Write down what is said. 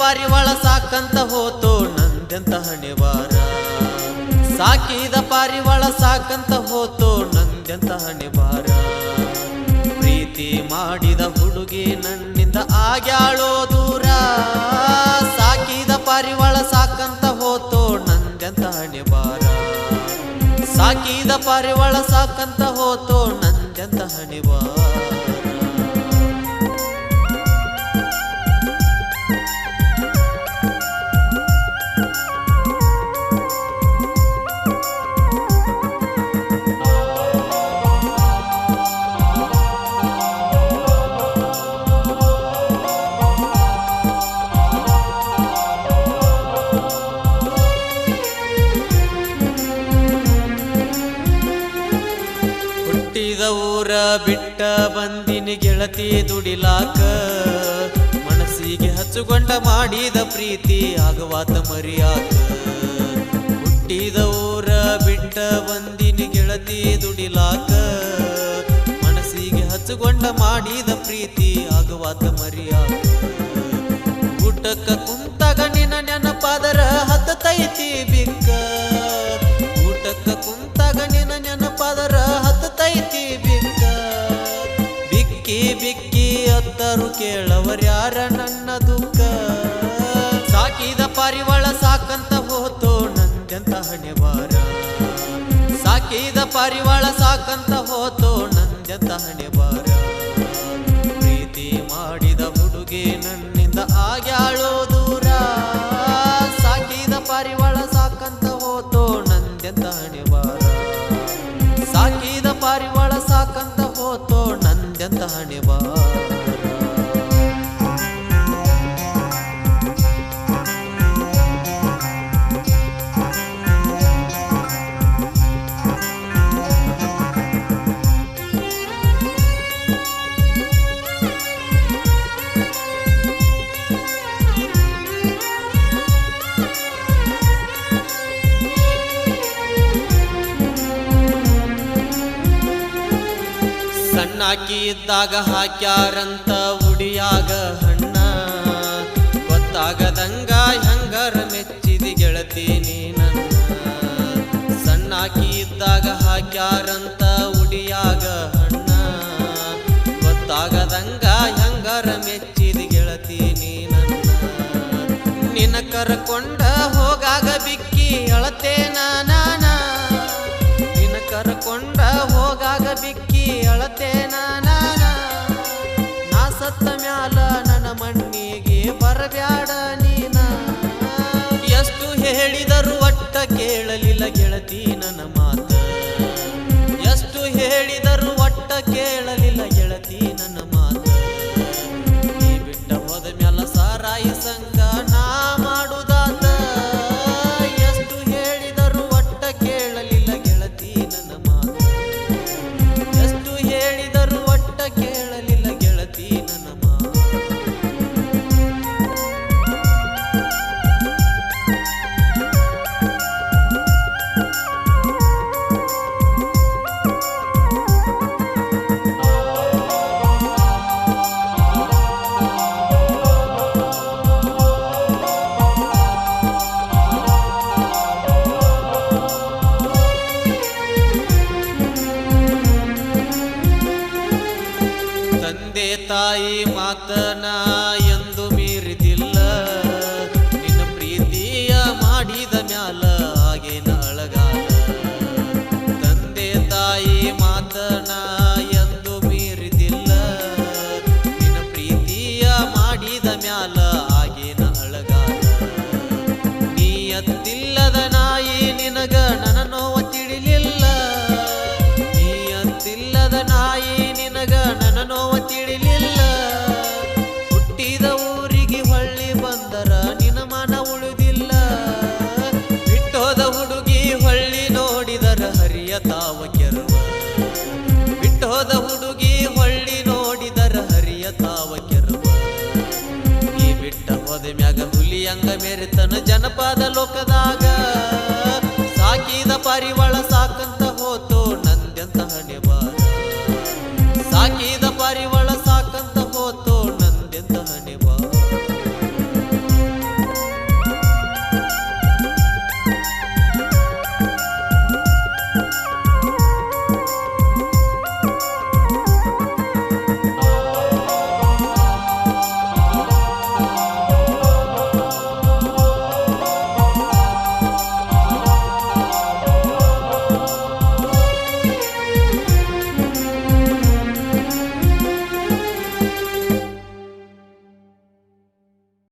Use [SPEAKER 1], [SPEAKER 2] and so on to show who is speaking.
[SPEAKER 1] ಪಾರಿವಾಳ ಸಾಕಂತ ಹೋತೋ ನಂದೆಂತ ಹಣೆಬಾರ ಸಾಕಿದ ಪಾರಿವಾಳ ಸಾಕಂತ ಹೋತೋ ನಂದೆಂತ ಹಣೆಬಾರ ಪ್ರೀತಿ ಮಾಡಿದ ಹುಡುಗಿ ನನ್ನಿಂದ ಆಗ್ಯಾಳೋ ದೂರ ಸಾಕಿದ ಪಾರಿವಾಳ ಸಾಕಂತ ಹೋತೋ ನಂದೆಂತ ಹಣೆಬಾರ ಸಾಕಿದ ಪಾರಿವಾಳ ಸಾಕಂತ ಹೋತೋ ನಂದೆಂತ ಹಣೆಬಾರ ಊರ ಬಿಟ್ಟ ಬಂದಿನಿ ಗೆಳತಿ ದುಡಿಲಾಕ ಮನಸ್ಸಿಗೆ ಹಚ್ಚುಕೊಂಡ ಮಾಡಿದ ಪ್ರೀತಿ ಆಗವಾತ ಮರಿಯಾಕ ಹುಟ್ಟಿದ ಊರ ಬಿಟ್ಟ ಬಂದಿನಿ ಗೆಳತಿ ದುಡಿಲಾಕ ಮನಸ್ಸಿಗೆ ಹಚ್ಚುಕೊಂಡ ಮಾಡಿದ ಪ್ರೀತಿ ಆಗವಾತ ಮರಿಯಾಕ ಊಟಕ್ಕ ಕುಂತಾಗ ನಿನ್ನ ನೆನಪಾದರ ಹತ್ತೈತಿ ಬಿಕ್ಕ ಊಟಕ್ಕ ಕುಂತಾಗ ನಿನ್ನ ನೆನಪಾದರ ಹತ್ತೈತಿ ಬಿಕ್ಕ ಬಿಕ್ಕಿ ಬಿಕ್ಕಿ ಅತ್ತರು ಕೇಳವರ್ಯಾರ ನನ್ನ ದುಃಖ ಸಾಕಿದ ಪಾರಿವಾಳ ಸಾಕಂತ ಹೋತೋ ನಂದೆಂತ ಹಣೆಬಾರ ಸಾಕಿದ ಪಾರಿವಾಳ ಸಾಕಂತ ಹೋತೋ ನಂದೆಂತ ಹಣೆಬಾರ ಪ್ರೀತಿ ಮಾಡಿದ ಹುಡುಗಿ ನನ್ನಿಂದ ಆಗ್ಯಾಳೋ ದೂರ ಸಾಕಿದ ಪಾರಿವಾಳ ಸಾಕಂತ ಹೋತೋ ನಂದೆಂತ ಹಣೆಬಾರ ಸಾಕಿದ ಪಾರಿವಾಳ ಸಾಕಂತ ಹೋತೋ ನಂದೆಂತ ಹಣೆಬಾರ ಸಣ್ಣಾಕಿ ಇದ್ದಾಗ ಹಾಕ್ಯಾರಂತ ಉಡಿಯಾಗ ಹಣ್ಣ ಗೊತ್ತಾಗದಂಗ ಹೆಂಗರ ಮೆಚ್ಚಿದಿ ಗೆಳತಿ ನೀ ನನ್ನ ಸಣ್ಣಾಕಿ ಇದ್ದಾಗ ಹಾಕ್ಯಾರಂತ ಉಡಿಯಾಗ ಹಣ್ಣ ಗೊತ್ತಾಗದಂಗ ಹೆಂಗರ ಮೆಚ್ಚಿದಿ ಗೆಳತಿ ನೀ ನನ್ನ ನಿನ್ನ ಕರ್ಕೊಂಡ ಹೋಗಾಗ ಬಿಕ್ಕಿ ಅಳತೇನ ನಾನ ನಿನ್ನ ಕರ್ಕೊಂಡ ಹೋಗಾಗ ಬಿಕ್ಕಿ ಅಳತೇನ ನಾನ ನಾ ಸತ್ತ ಮ್ಯಾಲ ನನ್ನ ಮಣ್ಣಿಗೆ ಬರಬ್ಯಾಡ ನೀನ ಎಷ್ಟು ಹೇಳಿದರು ಒಟ್ಟ ಕೇಳಲಿಲ್ಲ ಗೆಳತಿ ನನ್ನ ಮಾತ ಎಷ್ಟು ಹೇಳಿದರು ಒಟ್ಟ ಕೇಳಲಿಲ್ಲ ಗೆಳತಿ ನನ್ನ ಮಾತ ನೀ ಬಿಟ್ಟ ಹೋದ ಮ್ಯಾಲ ಸಾರಾಯಿ ಸಂಗ ನಾ ಮಾಡುದಾತ ಎಷ್ಟು ಹೇಳಿದರು ಒಟ್ಟ ಕೇಳಲಿಲ್ಲ ಗೆಳತಿ ನನ್ನ ಮಾತ ಎಷ್ಟು ಹೇಳಿದರು ಒಟ್ಟ ಕೇಳಲಿಲ್ಲ ಗೆಳತಿ ನನ್ನ ಮಾತ ತಂದೆ ತಾಯಿ ಮಾತನ ಎಂದು ಮೀರಿದಿಲ್ಲ ನಿನ್ನ ಪ್ರೀತಿಯ ಮಾಡಿದ ಮ್ಯಾಲ ಆಗೇನ ಅಳಗಾಲ ತಂದೆ ತಾಯಿ ಮಾತನ ಎಂದು ಮೀರಿದಿಲ್ಲ ನಿನ್ನ ಪ್ರೀತಿಯ ಮಾಡಿದ ಮ್ಯಾಲ ಆಗೇನ ಅಳಗಾಲ ನೀ ಅತ್ತಿಲ್ಲದ ನಾಯಿ ನಿನಗ ನನ್ನ ನೋವ ತಿಳಿಲಿಲ್ಲ ನೀ ಅತ್ತಿಲ್ಲದ ನಾಯಿ ನಿನಗ ನನ್ನ ನೋವ ತಿಳಿಲಿಲ್ಲ ಹುಟ್ಟಿದ ಊರಿಗೆ ಹೊಳ್ಳಿ ಬಂದರ ನಿನ್ನ ಮನ ಉಳಿದಿಲ್ಲ ಬಿಟ್ಟೋದ ಹುಡುಗಿ ಹೊಳ್ಳಿ ನೋಡಿದರ ಹರಿಯ ತಾವ ಕೆರವ ಬಿಟ್ಟೋದ ಹುಡುಗಿ ಹೊಳ್ಳಿ ನೋಡಿದರ ಹರಿಯ ತಾವ ಕೆರವ ನೀ ಬಿಟ್ಟ ಹೋದ ಮ್ಯಾಗ ಹುಲಿಯಂಗ ಮೆರೆತನ ಜನಪದ ಲೋಕದಾಗ ಸಾಕಿದ ಪಾರಿವಾಳ ಸಾಕಂತ